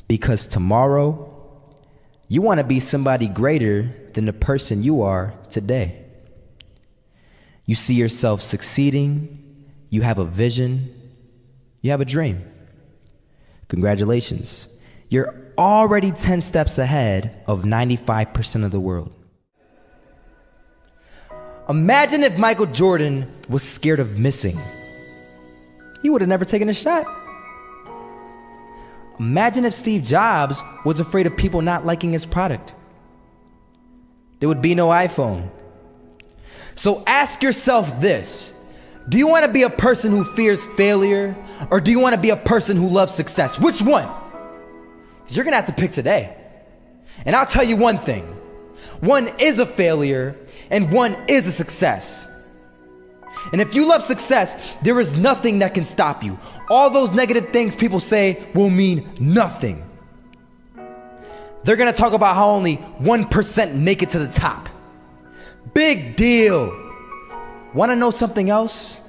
Because tomorrow, you want to be somebody greater than the person you are today. You see yourself succeeding, you have a vision, you have a dream. Congratulations. You're already 10 steps ahead of 95% of the world. Imagine if Michael Jordan was scared of missing. He would have never taken a shot. Imagine if Steve Jobs was afraid of people not liking his product. There would be no iPhone. So ask yourself this: do you want to be a person who fears failure, or do you want to be a person who loves success? Which one? Because you're gonna have to pick today. And I'll tell you one thing: one is a failure and one is a success. And if you love success, there is nothing that can stop you. All those negative things people say will mean nothing. They're gonna talk about how only 1% make it to the top. Big deal. Wanna know something else?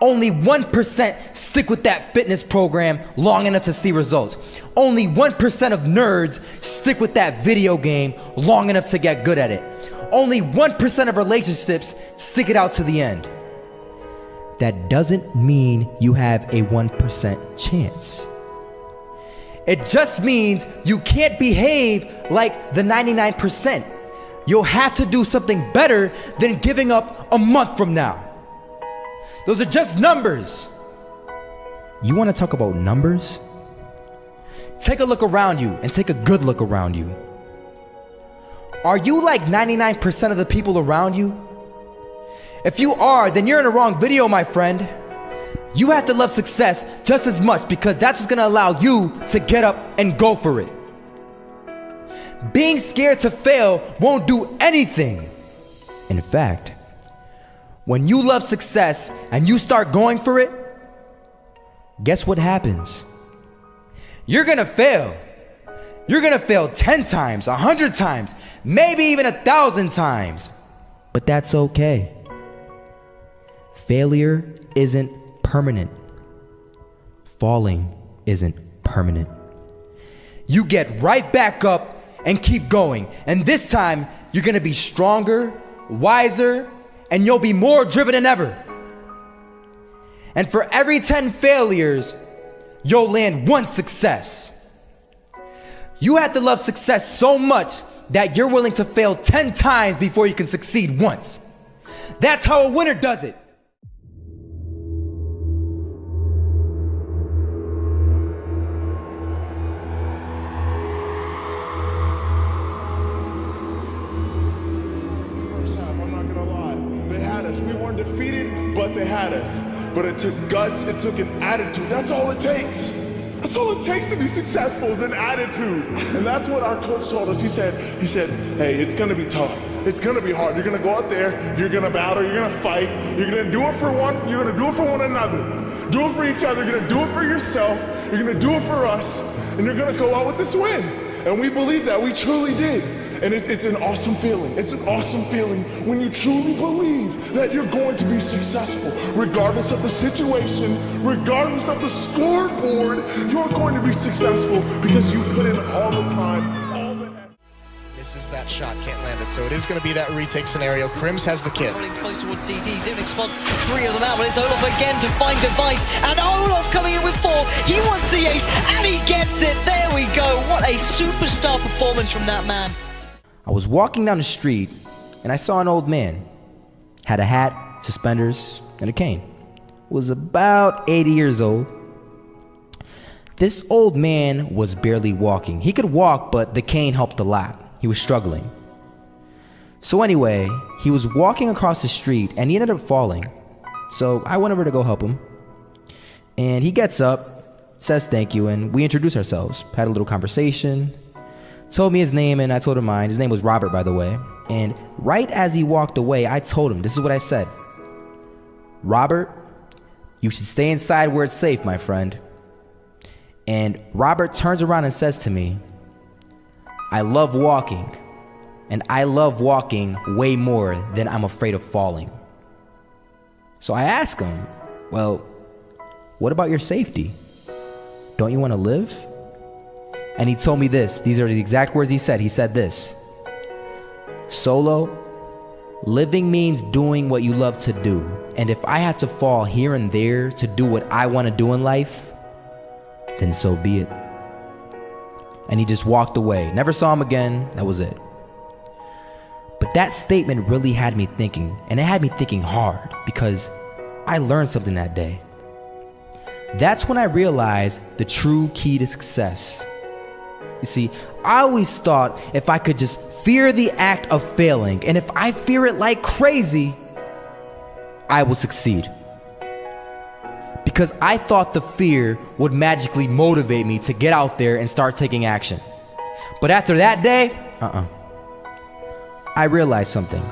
Only 1% stick with that fitness program long enough to see results. Only 1% of nerds stick with that video game long enough to get good at it. Only 1% of relationships stick it out to the end. That doesn't mean you have a 1% chance. It just means you can't behave like the 99%. You'll have to do something better than giving up a month from now. Those are just numbers. You want to talk about numbers? Take a look around you and take a good look around you. Are you like 99% of the people around you? If you are, then you're in the wrong video, my friend. You have to love success just as much, because that's what's gonna allow you to get up and go for it. Being scared to fail won't do anything. In fact, when you love success and you start going for it, guess what happens? You're gonna fail. You're gonna fail 10 times, 100 times, maybe even 1,000 times. But that's okay. Failure isn't permanent. Falling isn't permanent. You get right back up and keep going. And this time, you're gonna be stronger, wiser, and you'll be more driven than ever. And for every 10 failures, you'll land one success. You have to love success so much that you're willing to fail 10 times before you can succeed once. That's how a winner does it. First half, I'm not gonna lie. They had us. We weren't defeated, but they had us. But it took guts, it took an attitude. That's all it takes. That's all it takes to be successful, is an attitude. And that's what our coach told us. He said, hey, it's gonna be tough. It's gonna be hard. You're gonna go out there, you're gonna battle, you're gonna fight, you're gonna do it for one, you're gonna do it for one another. Do it for each other, you're gonna do it for yourself, you're gonna do it for us, and you're gonna go out with this win. And we believe that, we truly did. And it's an awesome feeling. It's an awesome feeling when you truly believe that you're going to be successful. Regardless of the situation, regardless of the scoreboard, you're going to be successful because you put in all the time, all the effort. Misses that shot, can't land it. So it is going to be that retake scenario. Crims has the kit. Running close towards CT, Zivnik spots 3 of them out, but it's Olaf again to find Device, and Olaf coming in with 4. He wants the ace, and he gets it. There we go. What a superstar performance from that man. I was walking down the street and I saw an old man. Had a hat, suspenders, and a cane. Was about 80 years old. This old man was barely walking. He could walk, but the cane helped a lot. He was struggling. So anyway, he was walking across the street and he ended up falling. So I went over to go help him. And he gets up, says thank you, and we introduced ourselves. Had a little conversation. Told me his name and I told him mine. His name was Robert, by the way. And right as he walked away, I told him, this is what I said. Robert, you should stay inside where it's safe, my friend. And Robert turns around and says to me, I love walking, and I love walking way more than I'm afraid of falling. So I ask him, well, what about your safety? Don't you want to live? And he told me this. These are the exact words he said. He said this: Solo, living means doing what you love to do. And if I had to fall here and there to do what I want to do in life, then so be it. And he just walked away. Never saw him again. That was it. But that statement really had me thinking, and it had me thinking hard, because I learned something that day. That's when I realized the true key to success. You see, I always thought if I could just fear the act of failing, and if I fear it like crazy, I will succeed. Because I thought the fear would magically motivate me to get out there and start taking action. But after that day, I realized something.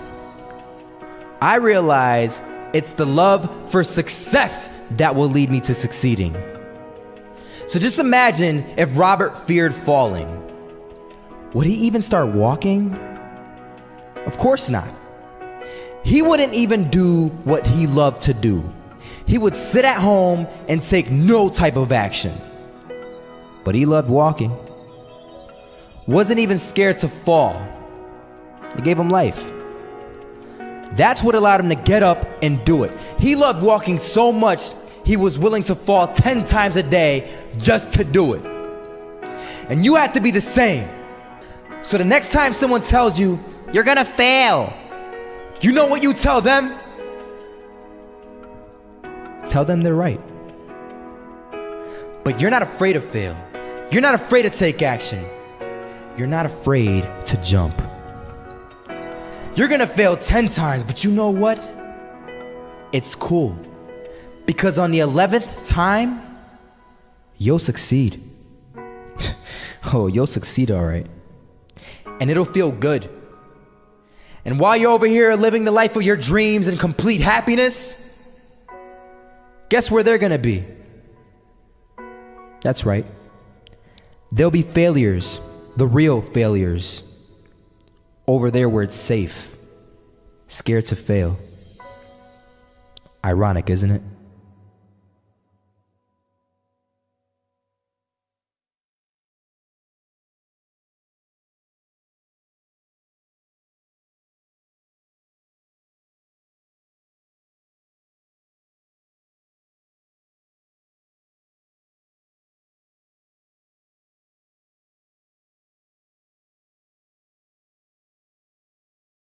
I realized it's the love for success that will lead me to succeeding. So just imagine if Robert feared falling. Would he even start walking? Of course not. He wouldn't even do what he loved to do. He would sit at home and take no type of action. But he loved walking. Wasn't even scared to fall. It gave him life. That's what allowed him to get up and do it. He loved walking so much, he was willing to fall 10 times a day just to do it. And you have to be the same. So the next time someone tells you, you're gonna fail, you know what you tell them? Tell them they're right. But you're not afraid to fail. You're not afraid to take action. You're not afraid to jump. You're gonna fail 10 times, but you know what? It's cool. Because on the 11th time, you'll succeed. Oh, you'll succeed, all right. And it'll feel good. And while you're over here living the life of your dreams and complete happiness, guess where they're gonna be? That's right. They'll be failures, the real failures. Over there where it's safe, scared to fail. Ironic, isn't it?